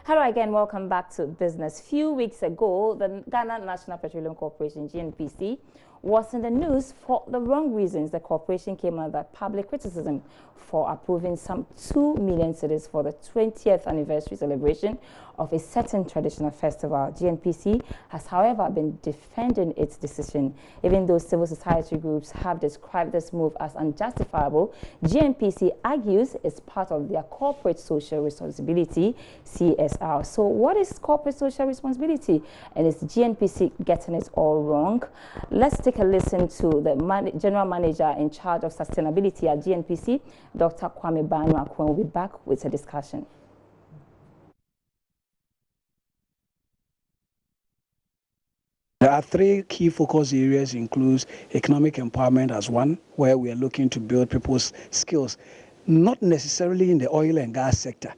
Hello again, welcome back to Business. Few weeks ago, the Ghana National Petroleum Corporation, GNPC, was in the news for the wrong reasons. The corporation came under public criticism for approving some 2 million cedis for the 20th anniversary celebration of a certain traditional festival. GNPC has, however, been defending its decision. Even though civil society groups have described this move as unjustifiable, GNPC argues it's part of their corporate social responsibility, CSR. So what is corporate social responsibility? And is GNPC getting it all wrong? Let's take a listen to the General Manager in charge of sustainability at GNPC, Dr. Kwame Banu. We'll be back with a discussion. There are three key focus areas, includes economic empowerment as one, where we are looking to build people's skills, not necessarily in the oil and gas sector,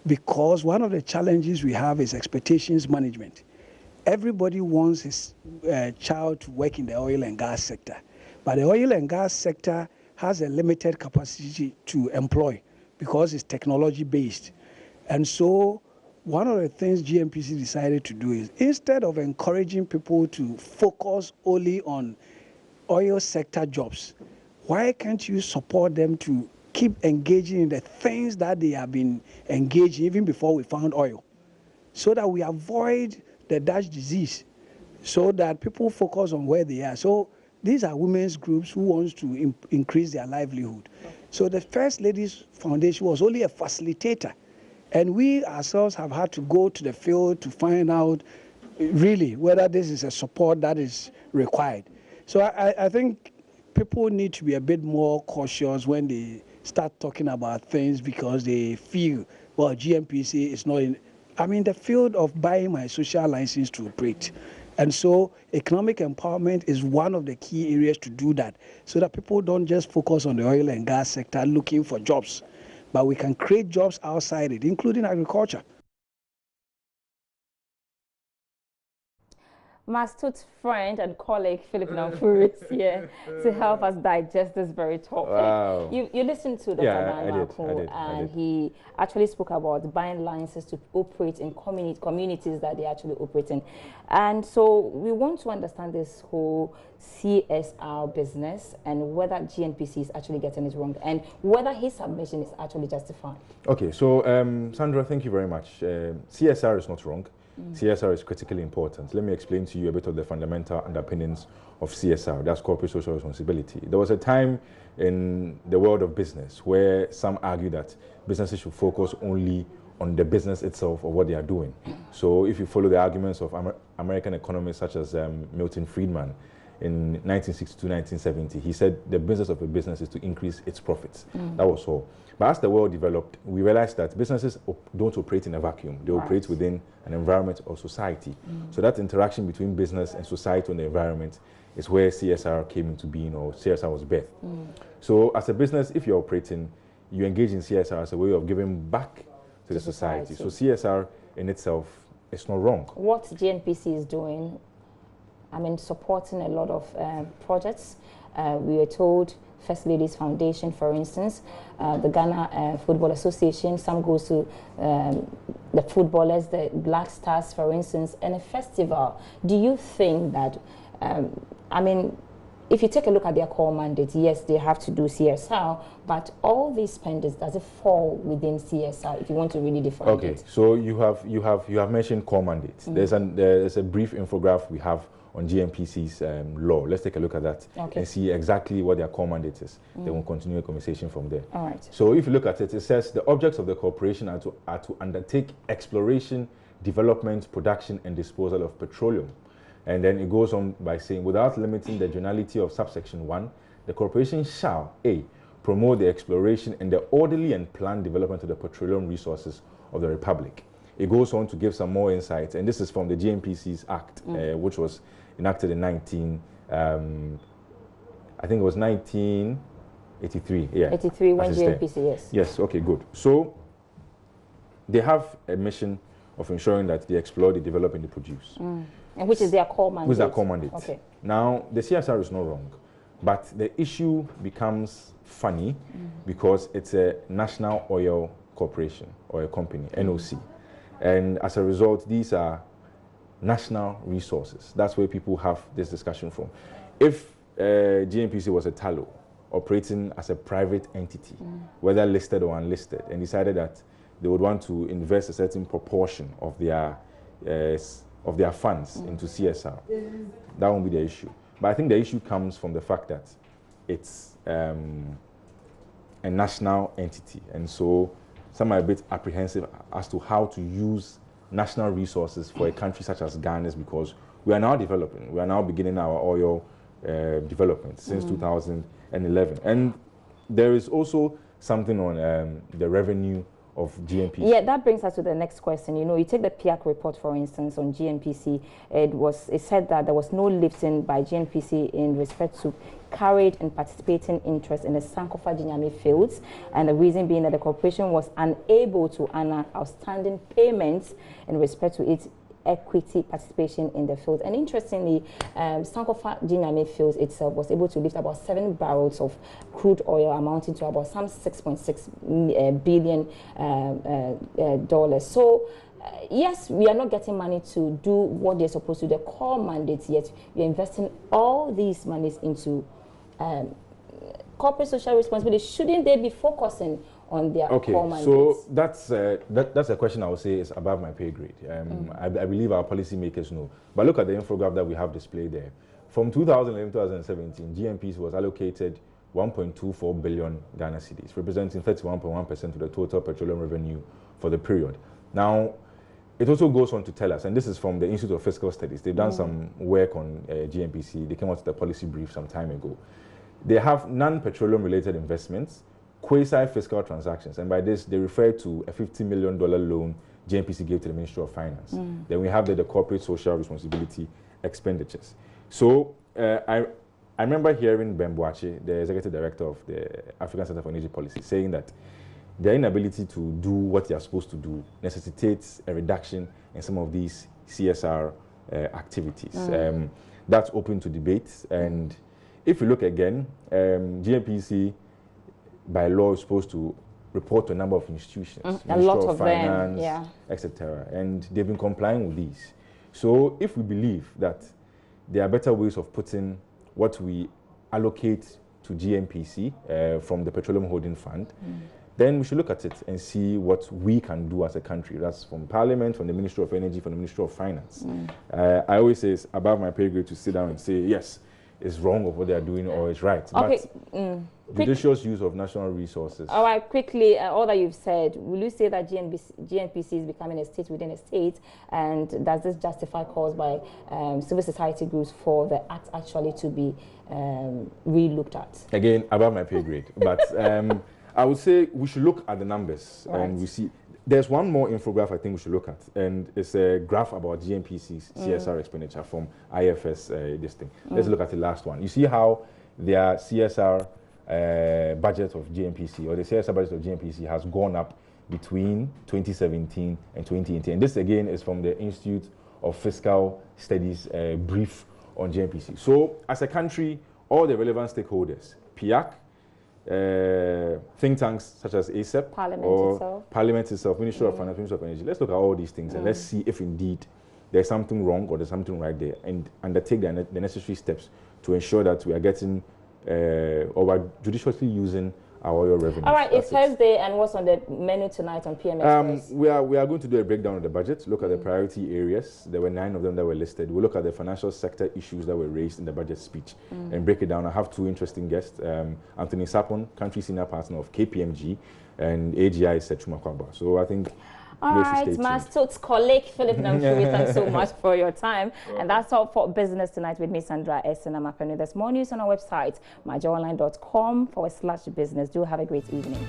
because one of the challenges we have is expectations management. Everybody wants his child to work in the oil and gas sector, but the oil and gas sector has a limited capacity to employ because it's technology based. And so one of the things GNPC decided to do is, instead of encouraging people to focus only on oil sector jobs, why can't you support them to keep engaging in the things that they have been engaged in even before we found oil, so that we avoid the Dutch disease, so that people focus on where they are. So these are women's groups who wants to increase their livelihood. So the First Ladies Foundation was only a facilitator. And we ourselves have had to go to the field to find out really whether this is a support that is required. So I think people need to be a bit more cautious when they start talking about things, because they feel, well, GNPC is not in, I'm in the field of buying my social license to operate. And so economic empowerment is one of the key areas to do that, so that people don't just focus on the oil and gas sector looking for jobs, but we can create jobs outside it, including agriculture. My astute friend and colleague Philip Namfuri is here to help us digest this very topic. Wow. You listened to Dr. Banu, and he actually spoke about buying licenses to operate in communities that they actually operate in. And so we want to understand this whole CSR business and whether GNPC is actually getting it wrong and whether his submission is actually justified. Okay, so Sandra, thank you very much. CSR is not wrong. CSR is critically important. Let me explain to you a bit of the fundamental underpinnings of CSR. That's corporate social responsibility. There was a time in the world of business where some argue that businesses should focus only on the business itself or what they are doing. So if you follow the arguments of American economists such as Milton Friedman, in 1960 to 1970, he said the business of a business is to increase its profits. That was all. But as the world developed, we realized that businesses don't operate in a vacuum. They operate within an environment or society. So that interaction between business and society and the environment is where CSR came into being, or CSR was birthed. So as a business, if you're operating, you engage in CSR as a way of giving back to the society. So CSR in itself is not wrong. What GNPC is doing, I mean, supporting a lot of projects. We were told First Ladies Foundation, for instance, the Ghana Football Association, some goes to the footballers, the Black Stars, for instance, and a festival. Do you think that, I mean, if you take a look at their core mandate, yes, they have to do CSR, but all these spendings, does it fall within CSR if you want to really define it? Okay, so you have mentioned core mandates. There's a brief infographic we have on GNPC's law. Let's take a look at that and see exactly what their core mandate is. Then we'll continue a conversation from there. All right. So if you look at it, it says the objects of the corporation are to undertake exploration, development, production, and disposal of petroleum. And then it goes on by saying, without limiting the generality of subsection 1, the corporation shall, A, promote the exploration and the orderly and planned development of the petroleum resources of the Republic. It goes on to give some more insights, and this is from the GNPC's Act, which was enacted in I think it was 1983. Yeah. 83 when GNPC, yes. Yes, okay, good. So they have a mission of ensuring that they explore, they develop, and they produce. And which is their core mandate. Which is their core mandate. Okay. Now, the CSR is not wrong, but the issue becomes funny because it's a national oil corporation or a company, NOC. And as a result, these are national resources. That's where people have this discussion from. If GNPC was a tallow operating as a private entity, whether listed or unlisted, and decided that they would want to invest a certain proportion of their funds into CSR, that won't be the issue. But I think the issue comes from the fact that it's a national entity, and so some are a bit apprehensive as to how to use national resources for a country such as Ghana's, because we are now developing. We are now beginning our oil development since 2011. And there is also something on the revenue of GNPC. Yeah, that brings us to the next question. You know, you take the PIAC report, for instance, on GNPC. It said that there was no lifting by GNPC in respect to carried and participating interest in the Sankofa Ginyame fields, and the reason being that the corporation was unable to honor outstanding payments in respect to its equity participation in the field. And interestingly, Sankofa Ginyame fields itself was able to lift about 7 barrels of crude oil, amounting to about some $6.6 billion dollars. So yes, we are not getting money to do what they're supposed to, the core mandates, yet we're investing all these monies into corporate social responsibility. Shouldn't they be focusing on their core mandates? So that's a question I would say is above my pay grade. I believe our policymakers know. But look at the infograph that we have displayed there. From 2011 to 2017, GNPC was allocated 1.24 billion Ghana cedis, representing 31.1% of the total petroleum revenue for the period. Now, it also goes on to tell us, and this is from the Institute of Fiscal Studies, they've done some work on GNPC. They came out with a policy brief some time ago. They have non-petroleum related investments, quasi-fiscal transactions, and by this they refer to a $50 million loan GNPC gave to the Ministry of Finance. Then we have the corporate social responsibility expenditures. So I remember hearing Ben Boache, the executive director of the African Center for Energy Policy, saying that their inability to do what they are supposed to do necessitates a reduction in some of these CSR activities. That's open to debate, and if you look again, GNPC by law is supposed to report to a number of institutions, a lot of Finance, them, yeah, etc. And they've been complying with these. So if we believe that there are better ways of putting what we allocate to GNPC from the Petroleum Holding Fund, then we should look at it and see what we can do as a country. That's from Parliament, from the Ministry of Energy, from the Ministry of Finance. I always say it's above my pay grade to sit down and say, yes, it's wrong of what they are doing or it's right. Okay. But judicious use of national resources. All right, quickly, all that you've said, will you say that GNPC is becoming a state within a state, and does this justify calls by civil society groups for the act actually to be re-looked at? Again, above my pay grade. But I would say we should look at the numbers, right, and we see. There's one more infograph I think we should look at, and it's a graph about GNPC's CSR expenditure from IFS this thing. Let's look at the last one. You see how their CSR budget of GNPC, or the CSR budget of GNPC, has gone up between 2017 and 2018. And this again is from the Institute of Fiscal Studies brief on GNPC. So as a country, all the relevant stakeholders, PIAC, think tanks such as ASEP, Parliament itself, Ministry of Finance, Ministry of Energy. Let's look at all these things and let's see if indeed there's something wrong or there's something right there, and undertake the necessary steps to ensure that we are getting or we're judiciously using our oil revenue. All right, it's Thursday, and what's on the menu tonight on PM Express? We are going to do a breakdown of the budget, look at the priority areas. There were 9 of them that were listed. We'll look at the financial sector issues that were raised in the budget speech and break it down. I have 2 interesting guests, Anthony Sapon, country senior partner of KPMG, and AGI Setchuma Kwaba. So I think all right, my Stokes colleague, Philip Namfuri, thanks so much for your time. And that's all for business tonight with me, Sandra Essenamapenu. There's more news on our website, myjoyonline.com/business. Do have a great evening.